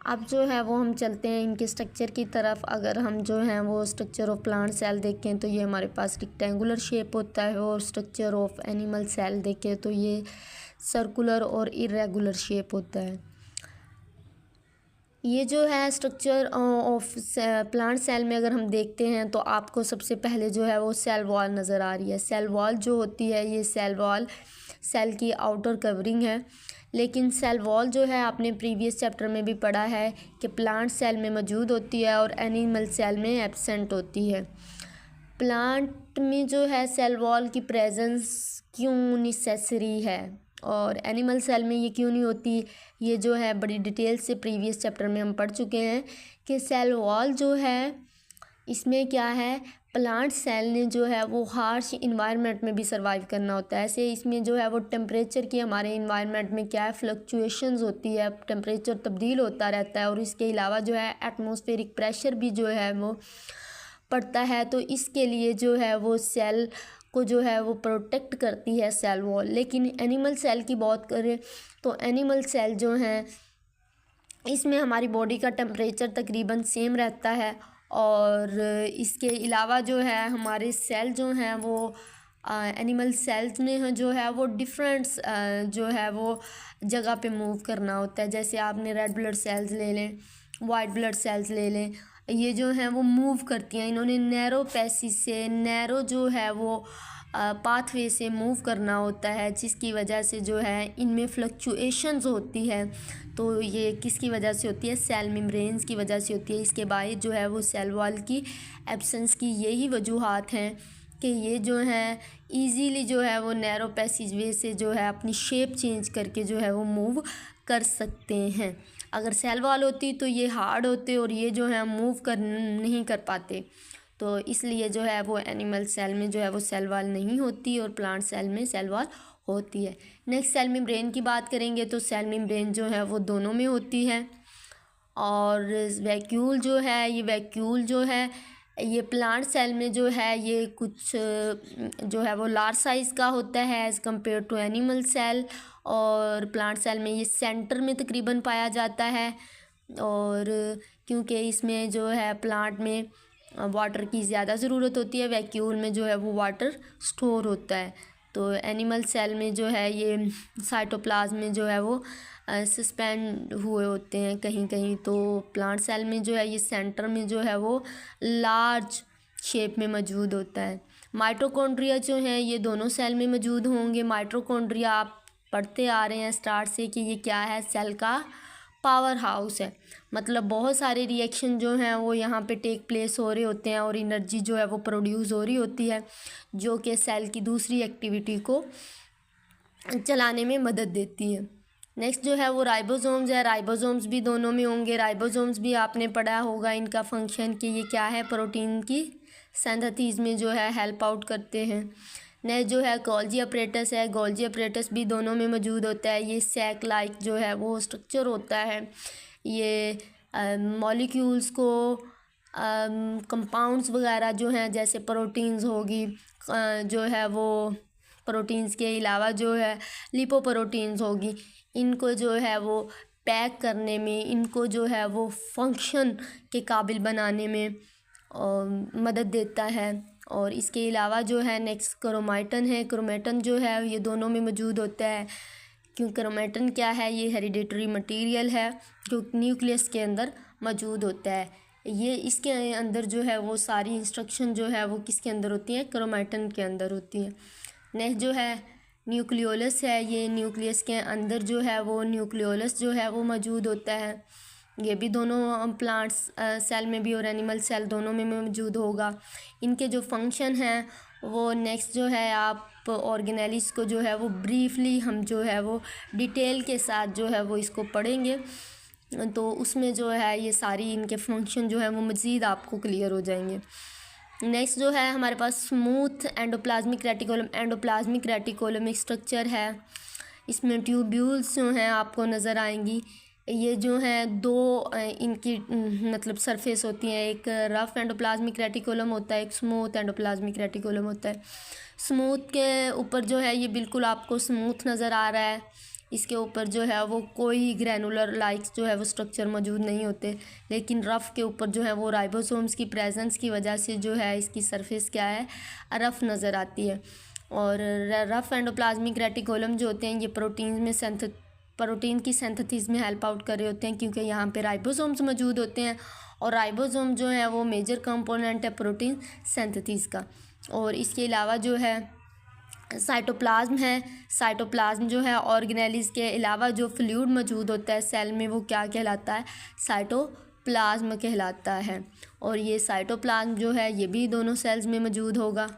अब जो है वो हम चलते हैं इनके स्ट्रक्चर की तरफ। अगर हम जो है वो स्ट्रक्चर ऑफ प्लांट सेल देखें तो ये हमारे पास रेक्टेंगुलर शेप होता है, और स्ट्रक्चर ऑफ एनिमल सेल देखें तो ये सर्कुलर और इरेगुलर शेप होता है। ये जो है स्ट्रक्चर ऑफ प्लांट सेल में अगर हम देखते हैं तो आपको सबसे पहले जो है वो सेल वॉल नज़र आ रही है। सेल वॉल जो होती है, ये सेल वॉल सेल की आउटर कवरिंग है। लेकिन सेल वॉल जो है आपने प्रीवियस चैप्टर में भी पढ़ा है कि प्लांट सेल में मौजूद होती है और एनिमल सेल में एब्सेंट होती है। प्लांट में जो है सेल वॉल की प्रेजेंस क्यों नेसेसरी है और एनिमल सेल में ये क्यों नहीं होती, ये जो है बड़ी डिटेल से प्रीवियस चैप्टर में हम पढ़ चुके हैं कि सेल वॉल जो है इसमें क्या है, प्लांट सेल ने जो है वो हार्श इन्वायरमेंट में भी सर्वाइव करना होता है। ऐसे इसमें जो है वो टेम्परेचर की हमारे इन्वायरमेंट में क्या है फ्लक्चुएशंस होती है, टेम्परेचर तब्दील होता रहता है, और इसके अलावा जो है एटमॉस्फेरिक प्रेशर भी जो है वो पड़ता है। तो इसके लिए जो है वो सेल को जो है वो प्रोटेक्ट करती है सेल वॉल। लेकिन एनिमल सेल की बात करें तो एनिमल सेल जो हैं इसमें हमारी बॉडी का टेम्परेचर तकरीबन सेम रहता है, और इसके अलावा जो है हमारे सेल जो हैं वो एनिमल सेल्स में जो है वो डिफरेंट्स जो है वो जगह पे मूव करना होता है। जैसे आपने रेड ब्लड सेल्स ले लें, वाइट ब्लड सेल्स ले लें, ये जो हैं वो मूव करती हैं। इन्होंने नैरो पैसेज से, नैरो जो है वो पाथवे से मूव करना होता है, जिसकी वजह से जो है इनमें फ्लक्चुएशंस होती है। तो ये किसकी वजह से होती है, सेल मेम्ब्रेन्स की वजह से होती है। इसके बाद जो है वो सेल वॉल की एब्सेंस की यही वजूहात हैं कि ये जो है इजीली जो है वो नैरो पैसेज वे से जो है अपनी शेप चेंज करके जो है वो मूव कर सकते हैं। अगर सेल वॉल होती तो ये हार्ड होते और ये जो है मूव कर नहीं कर पाते। तो इसलिए जो है वो एनिमल सेल में जो है वो सेल वॉल नहीं होती और प्लांट सेल में सेल वॉल होती है। नेक्स्ट सेल मेम्ब्रेन की बात करेंगे तो सेल मेम्ब्रेन जो है वो दोनों में होती है। और वैक्यूल जो है, ये वैक्यूल जो है ये प्लांट सेल में जो है ये कुछ जो है वो लार्ज साइज़ का होता है as compared to animal cell, और प्लांट सेल में ये सेंटर में तकरीबन पाया जाता है। और क्योंकि इसमें जो है प्लांट में वाटर की ज़्यादा ज़रूरत होती है, वैक्यूल में जो है वो वाटर स्टोर होता है। तो एनिमल सेल में जो है ये साइटोप्लाज्म में जो है वो सस्पेंड हुए होते हैं कहीं कहीं। तो प्लांट सेल में जो है ये सेंटर में जो है वो लार्ज शेप में मौजूद होता है। माइटोकॉन्ड्रिया जो है ये दोनों सेल में मौजूद होंगे। माइटोकॉन्ड्रिया आप पढ़ते आ रहे हैं स्टार्ट से कि ये क्या है, सेल का पावर हाउस है। मतलब बहुत सारे रिएक्शन जो हैं वो यहाँ पे टेक प्लेस हो रहे होते हैं और एनर्जी जो है वो प्रोड्यूस हो रही होती है, जो कि सेल की दूसरी एक्टिविटी को चलाने में मदद देती है। नेक्स्ट जो है वो राइबोसोम्स है। राइबोसोम्स भी दोनों में होंगे। राइबोसोम्स भी आपने पढ़ा होगा इनका फंक्शन कि ये क्या है, प्रोटीन की सिंथेसिस में जो है हेल्प आउट करते हैं। नेक्स्ट जो है गोल्जी अपरेटस है। गोल्जी अपरेटस भी दोनों में मौजूद होता है। ये सैक लाइक जो है वो स्ट्रक्चर होता है। ये मॉलिक्यूल्स को कंपाउंड्स वगैरह जो हैं जैसे प्रोटीन्स होगी जो है वो प्रोटीन्स के अलावा जो है लिपोप्रोटीन्स होगी, इनको जो है वो पैक करने में, इनको जो है वो फंक्शन के काबिल बनाने में मदद देता है। और इसके अलावा जो है नेक्स्ट क्रोमैटिन है। क्रोमैटिन जो है ये दोनों में मौजूद होता है। क्यों क्रोमैटिन क्या है, ये हेरिडिटरी मटेरियल है जो न्यूक्लियस के अंदर मौजूद होता है। ये इसके अंदर जो है वो सारी इंस्ट्रक्शन जो है वो किसके अंदर होती है, क्रोमैटिन के अंदर होती है। नेक्स्ट जो है न्यूक्लियोलस है। ये न्यूक्लियस के अंदर जो है वो न्यूक्लियोलस जो है वो मौजूद होता है। ये भी दोनों प्लांट्स सेल में भी और एनिमल सेल दोनों में मौजूद होगा। इनके जो फंक्शन हैं वो नेक्स्ट जो है आप ऑर्गेनेलिस को जो है वो ब्रीफली हम जो है वो डिटेल के साथ जो है वो इसको पढ़ेंगे, तो उसमें जो है ये सारी इनके फंक्शन जो है वो मज़ीद आपको क्लियर हो जाएंगे। नेक्स्ट जो है हमारे पास smooth endoplasmic reticulum. Endoplasmic reticulum एक स्ट्रक्चर है, इसमें ट्यूब्यूल्स जो हैं आपको नज़र आएंगी। ये जो हैं दो इनकी मतलब सरफेस होती हैं, एक रफ एंडोप्लाज्मिक रेटिकुलम होता है, एक स्मूथ एंडोप्लाज्मिक रेटिकुलम होता है। स्मूथ के ऊपर जो है ये बिल्कुल आपको स्मूथ नज़र आ रहा है, इसके ऊपर जो है वो कोई ग्रैनुलर लाइक्स जो है वो स्ट्रक्चर मौजूद नहीं होते, लेकिन रफ़ के ऊपर जो है वो राइबोसोम्स की प्रेजेंस की वजह से जो है इसकी सरफेस क्या है, रफ़ नज़र आती है। और रफ़ एंडोप्लाज्मिक रेटिकुलम जो होते हैं ये प्रोटीन की सिंथेसिस में हेल्प आउट कर रहे होते हैं, क्योंकि यहाँ पे राइबोसोम्स मौजूद होते हैं और राइबोसोम जो है वो मेजर कंपोनेंट है प्रोटीन सिंथेसिस का। और इसके अलावा जो है साइटोप्लाज्म है। साइटोप्लाज्म जो है ऑर्गेनेलिस के अलावा जो फ्लूइड मौजूद होता है सेल में वो क्या कहलाता है, साइटोप्लाज्म कहलाता है। और ये साइटोप्लाज्म जो है ये भी दोनों सेल्स में मौजूद होगा।